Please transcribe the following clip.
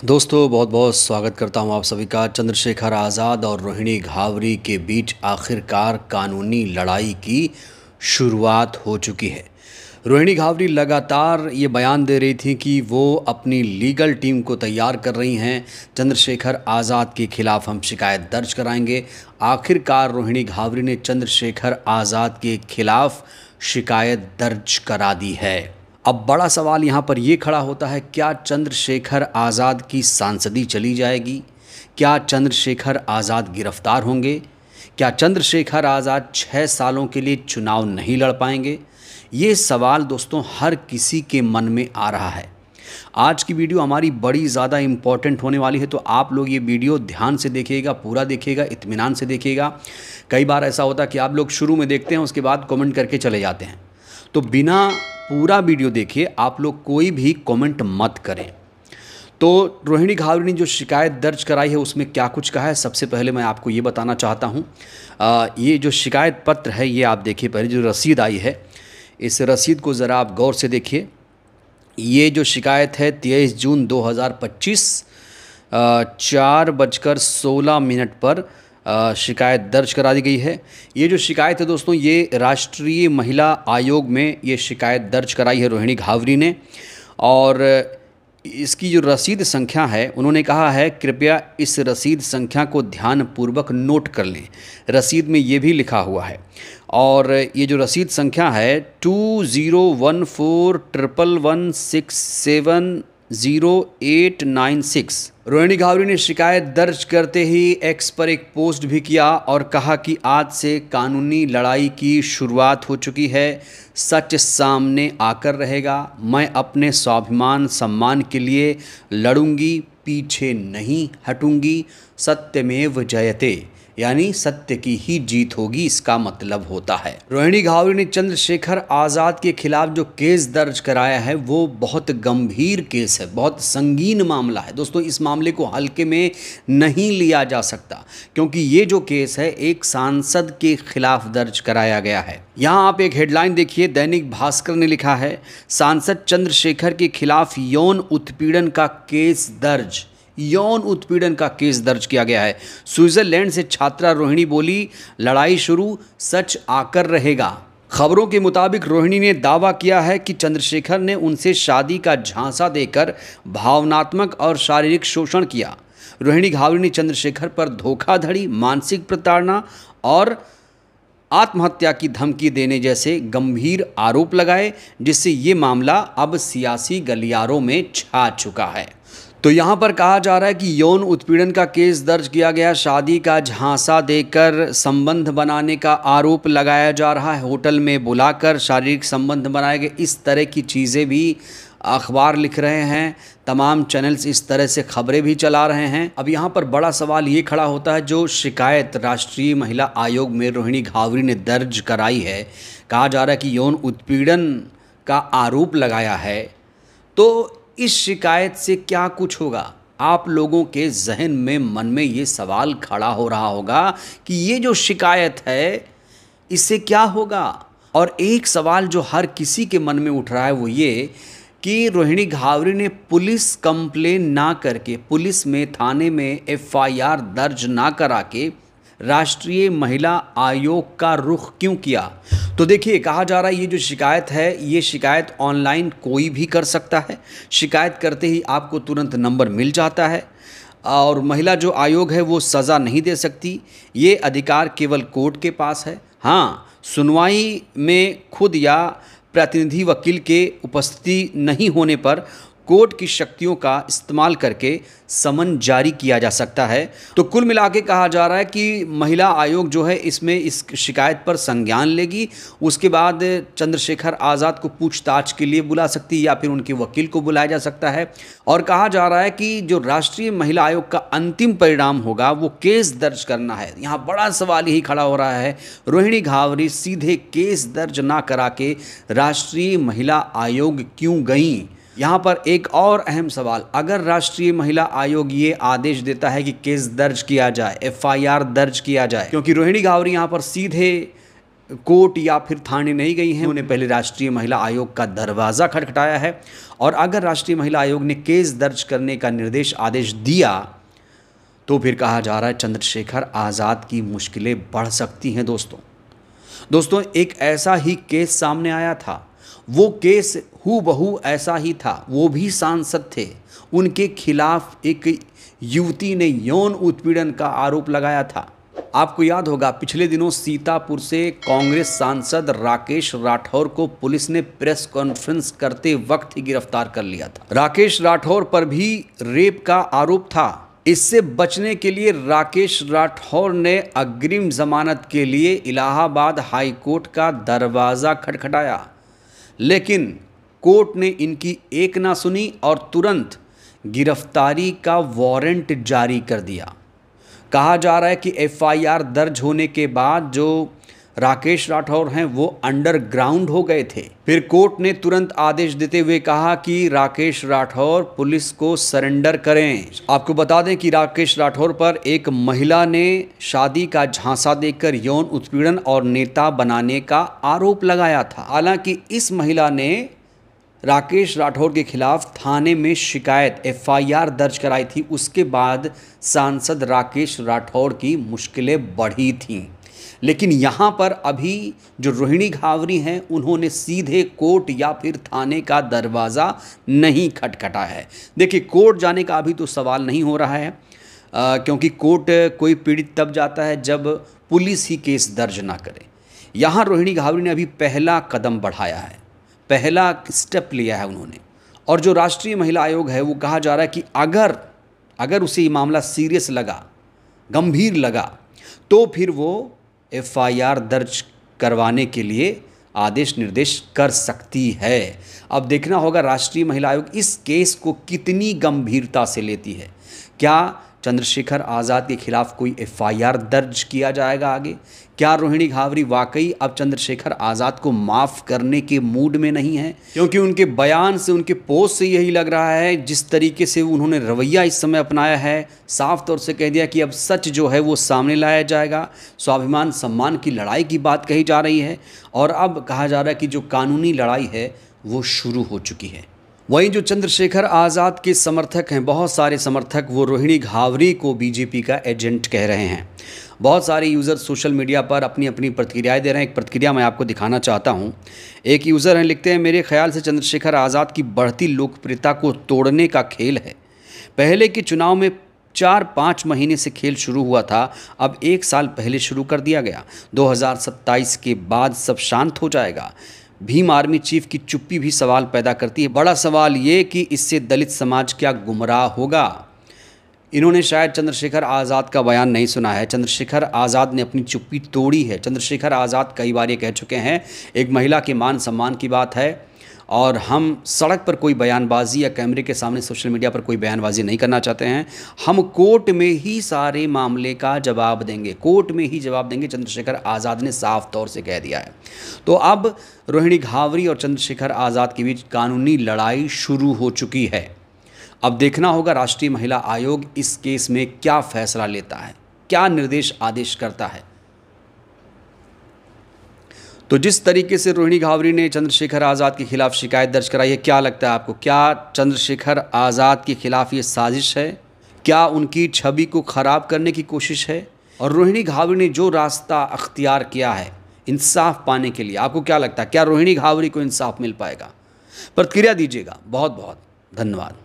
दोस्तों बहुत बहुत स्वागत करता हूं आप सभी का। चंद्रशेखर आज़ाद और रोहिणी घावरी के बीच आखिरकार कानूनी लड़ाई की शुरुआत हो चुकी है। रोहिणी घावरी लगातार ये बयान दे रही थी कि वो अपनी लीगल टीम को तैयार कर रही हैं, चंद्रशेखर आज़ाद के खिलाफ हम शिकायत दर्ज कराएंगे। आखिरकार रोहिणी घावरी ने चंद्रशेखर आज़ाद के खिलाफ शिकायत दर्ज करा दी है। अब बड़ा सवाल यहाँ पर ये खड़ा होता है, क्या चंद्रशेखर आज़ाद की सांसदी चली जाएगी? क्या चंद्रशेखर आज़ाद गिरफ्तार होंगे? क्या चंद्रशेखर आज़ाद 6 सालों के लिए चुनाव नहीं लड़ पाएंगे? ये सवाल दोस्तों हर किसी के मन में आ रहा है। आज की वीडियो हमारी बड़ी ज़्यादा इम्पॉर्टेंट होने वाली है, तो आप लोग ये वीडियो ध्यान से देखिएगा, पूरा देखिएगा, इत्मीनान से देखिएगा। कई बार ऐसा होता है कि आप लोग शुरू में देखते हैं, उसके बाद कमेंट करके चले जाते हैं, तो बिना पूरा वीडियो देखिए, आप लोग कोई भी कमेंट मत करें। तो रोहिणी घावरी ने जो शिकायत दर्ज कराई है उसमें क्या कुछ कहा है, सबसे पहले मैं आपको ये बताना चाहता हूँ। ये जो शिकायत पत्र है ये आप देखिए, पहले जो रसीद आई है इस रसीद को ज़रा आप गौर से देखिए। ये जो शिकायत है 23 जून 2025 4:16 पर शिकायत दर्ज करा दी गई है। ये जो शिकायत है दोस्तों, ये राष्ट्रीय महिला आयोग में ये शिकायत दर्ज कराई है रोहिणी घावरी ने। और इसकी जो रसीद संख्या है, उन्होंने कहा है कृपया इस रसीद संख्या को ध्यानपूर्वक नोट कर लें। रसीद में ये भी लिखा हुआ है, और ये जो रसीद संख्या है 201411670896। रोहिणी घावरी ने शिकायत दर्ज करते ही एक्स पर एक पोस्ट भी किया और कहा कि आज से कानूनी लड़ाई की शुरुआत हो चुकी है, सच सामने आकर रहेगा। मैं अपने स्वाभिमान सम्मान के लिए लड़ूंगी, पीछे नहीं हटूंगी। सत्यमेव जयते, यानी सत्य की ही जीत होगी, इसका मतलब होता है। रोहिणी घावरी ने चंद्रशेखर आज़ाद के खिलाफ जो केस दर्ज कराया है वो बहुत गंभीर केस है, बहुत संगीन मामला है दोस्तों। इस मामले को हल्के में नहीं लिया जा सकता, क्योंकि ये जो केस है एक सांसद के खिलाफ दर्ज कराया गया है। यहाँ आप एक हेडलाइन देखिए, दैनिक भास्कर ने लिखा है, सांसद चंद्रशेखर के खिलाफ यौन उत्पीड़न का केस दर्ज। यौन उत्पीड़न का केस दर्ज किया गया है। स्विट्जरलैंड से छात्रा रोहिणी बोली, लड़ाई शुरू, सच आकर रहेगा। खबरों के मुताबिक रोहिणी ने दावा किया है कि चंद्रशेखर ने उनसे शादी का झांसा देकर भावनात्मक और शारीरिक शोषण किया। रोहिणी घावरी ने चंद्रशेखर पर धोखाधड़ी, मानसिक प्रताड़ना और आत्महत्या की धमकी देने जैसे गंभीर आरोप लगाए, जिससे ये मामला अब सियासी गलियारों में छा चुका है। तो यहाँ पर कहा जा रहा है कि यौन उत्पीड़न का केस दर्ज किया गया, शादी का झांसा देकर संबंध बनाने का आरोप लगाया जा रहा है, होटल में बुलाकर शारीरिक संबंध बनाए गए, इस तरह की चीज़ें भी अखबार लिख रहे हैं, तमाम चैनल्स इस तरह से खबरें भी चला रहे हैं। अब यहाँ पर बड़ा सवाल ये खड़ा होता है, जो शिकायत राष्ट्रीय महिला आयोग में रोहिणी घावरी ने दर्ज कराई है, कहा जा रहा है कि यौन उत्पीड़न का आरोप लगाया है, तो इस शिकायत से क्या कुछ होगा? आप लोगों के जहन में, मन में ये सवाल खड़ा हो रहा होगा कि ये जो शिकायत है इससे क्या होगा। और एक सवाल जो हर किसी के मन में उठ रहा है वो ये कि रोहिणी घावरी ने पुलिस कंप्लेन ना करके, पुलिस में थाने में FIR दर्ज ना करा के राष्ट्रीय महिला आयोग का रुख क्यों किया? तो देखिए, कहा जा रहा है ये जो शिकायत है, ये शिकायत ऑनलाइन कोई भी कर सकता है। शिकायत करते ही आपको तुरंत नंबर मिल जाता है, और महिला जो आयोग है वो सज़ा नहीं दे सकती। ये अधिकार केवल कोर्ट के पास है। हाँ, सुनवाई में खुद या प्रतिनिधि वकील के उपस्थिति नहीं होने पर कोर्ट की शक्तियों का इस्तेमाल करके समन जारी किया जा सकता है। तो कुल मिला के कहा जा रहा है कि महिला आयोग जो है इसमें इस शिकायत पर संज्ञान लेगी, उसके बाद चंद्रशेखर आज़ाद को पूछताछ के लिए बुला सकती है या फिर उनके वकील को बुलाया जा सकता है। और कहा जा रहा है कि जो राष्ट्रीय महिला आयोग का अंतिम परिणाम होगा वो केस दर्ज करना है। यहाँ बड़ा सवाल यही खड़ा हो रहा है, रोहिणी घावरी सीधे केस दर्ज ना करा के राष्ट्रीय महिला आयोग क्यों गई? यहाँ पर एक और अहम सवाल, अगर राष्ट्रीय महिला आयोग ये आदेश देता है कि केस दर्ज किया जाए, FIR दर्ज किया जाए, क्योंकि रोहिणी घावरी यहाँ पर सीधे कोर्ट या फिर थाने नहीं गई हैं। उन्होंने पहले राष्ट्रीय महिला आयोग का दरवाज़ा खटखटाया है और अगर राष्ट्रीय महिला आयोग ने केस दर्ज करने का आदेश दिया तो फिर कहा जा रहा है चंद्रशेखर आज़ाद की मुश्किलें बढ़ सकती हैं। दोस्तों एक ऐसा ही केस सामने आया था, वो केस हूबहू ऐसा ही था। वो भी सांसद थे, उनके खिलाफ एक युवती ने यौन उत्पीड़न का आरोप लगाया था। आपको याद होगा पिछले दिनों सीतापुर से कांग्रेस सांसद राकेश राठौर को पुलिस ने प्रेस कॉन्फ्रेंस करते वक्त ही गिरफ्तार कर लिया था। राकेश राठौर पर भी रेप का आरोप था। इससे बचने के लिए राकेश राठौर ने अग्रिम जमानत के लिए इलाहाबाद हाई कोर्ट का दरवाज़ा खटखटाया, लेकिन कोर्ट ने इनकी एक ना सुनी और तुरंत गिरफ्तारी का वारंट जारी कर दिया। कहा जा रहा है कि एफआईआर दर्ज होने के बाद जो राकेश राठौर हैं वो अंडरग्राउंड हो गए थे। फिर कोर्ट ने तुरंत आदेश देते हुए कहा कि राकेश राठौर पुलिस को सरेंडर करें। आपको बता दें कि राकेश राठौर पर एक महिला ने शादी का झांसा देकर यौन उत्पीड़न और नेता बनाने का आरोप लगाया था। हालांकि इस महिला ने राकेश राठौर के खिलाफ थाने में शिकायत एफआईआर दर्ज कराई थी। उसके बाद सांसद राकेश राठौर की मुश्किलें बढ़ी थीं। लेकिन यहाँ पर अभी जो रोहिणी घावरी हैं उन्होंने सीधे कोर्ट या फिर थाने का दरवाज़ा नहीं खटखटाया है। देखिए कोर्ट जाने का अभी तो सवाल नहीं हो रहा है, क्योंकि कोर्ट कोई पीड़ित तब जाता है जब पुलिस ही केस दर्ज ना करे। यहाँ रोहिणी घावरी ने अभी पहला कदम बढ़ाया है, पहला स्टेप लिया है उन्होंने। और जो राष्ट्रीय महिला आयोग है वो कहा जा रहा है कि अगर उसे ये मामला सीरियस लगा, गंभीर लगा, तो फिर वो एफआईआर दर्ज करवाने के लिए आदेश निर्देश कर सकती है। अब देखना होगा राष्ट्रीय महिला आयोग इस केस को कितनी गंभीरता से लेती है। क्या चंद्रशेखर आज़ाद के खिलाफ कोई एफआईआर दर्ज किया जाएगा आगे? क्या रोहिणी घावरी वाकई अब चंद्रशेखर आज़ाद को माफ़ करने के मूड में नहीं है? क्योंकि उनके बयान से, उनके पोस्ट से यही लग रहा है, जिस तरीके से उन्होंने रवैया इस समय अपनाया है, साफ तौर से कह दिया कि अब सच जो है वो सामने लाया जाएगा। स्वाभिमान सम्मान की लड़ाई की बात कही जा रही है और अब कहा जा रहा है कि जो कानूनी लड़ाई है वो शुरू हो चुकी है। वहीं जो चंद्रशेखर आज़ाद के समर्थक हैं, बहुत सारे समर्थक, वो रोहिणी घावरी को बीजेपी का एजेंट कह रहे हैं। बहुत सारे यूज़र सोशल मीडिया पर अपनी अपनी प्रतिक्रियाएं दे रहे हैं। एक प्रतिक्रिया मैं आपको दिखाना चाहता हूं। एक यूज़र हैं, लिखते हैं, मेरे ख्याल से चंद्रशेखर आज़ाद की बढ़ती लोकप्रियता को तोड़ने का खेल है। पहले के चुनाव में 4-5 महीने से खेल शुरू हुआ था, अब 1 साल पहले शुरू कर दिया गया। 2027 के बाद सब शांत हो जाएगा। भीम आर्मी चीफ की चुप्पी भी सवाल पैदा करती है। बड़ा सवाल ये कि इससे दलित समाज क्या गुमराह होगा। इन्होंने शायद चंद्रशेखर आज़ाद का बयान नहीं सुना है। चंद्रशेखर आज़ाद ने अपनी चुप्पी तोड़ी है। चंद्रशेखर आज़ाद कई बार ये कह चुके हैं, एक महिला के मान सम्मान की बात है और हम सड़क पर कोई बयानबाजी या कैमरे के सामने सोशल मीडिया पर कोई बयानबाजी नहीं करना चाहते हैं। हम कोर्ट में ही सारे मामले का जवाब देंगे, कोर्ट में ही जवाब देंगे, चंद्रशेखर आज़ाद ने साफ तौर से कह दिया है। तो अब रोहिणी घावरी और चंद्रशेखर आज़ाद के बीच कानूनी लड़ाई शुरू हो चुकी है। अब देखना होगा राष्ट्रीय महिला आयोग इस केस में क्या फैसला लेता है, क्या निर्देश आदेश करता है। तो जिस तरीके से रोहिणी घावरी ने चंद्रशेखर आज़ाद के खिलाफ शिकायत दर्ज कराई है, क्या लगता है आपको, क्या चंद्रशेखर आज़ाद के खिलाफ ये साजिश है? क्या उनकी छवि को ख़राब करने की कोशिश है? और रोहिणी घावरी ने जो रास्ता अख्तियार किया है इंसाफ पाने के लिए, आपको क्या लगता है, क्या रोहिणी घावरी को इंसाफ मिल पाएगा? प्रतिक्रिया दीजिएगा। बहुत बहुत धन्यवाद।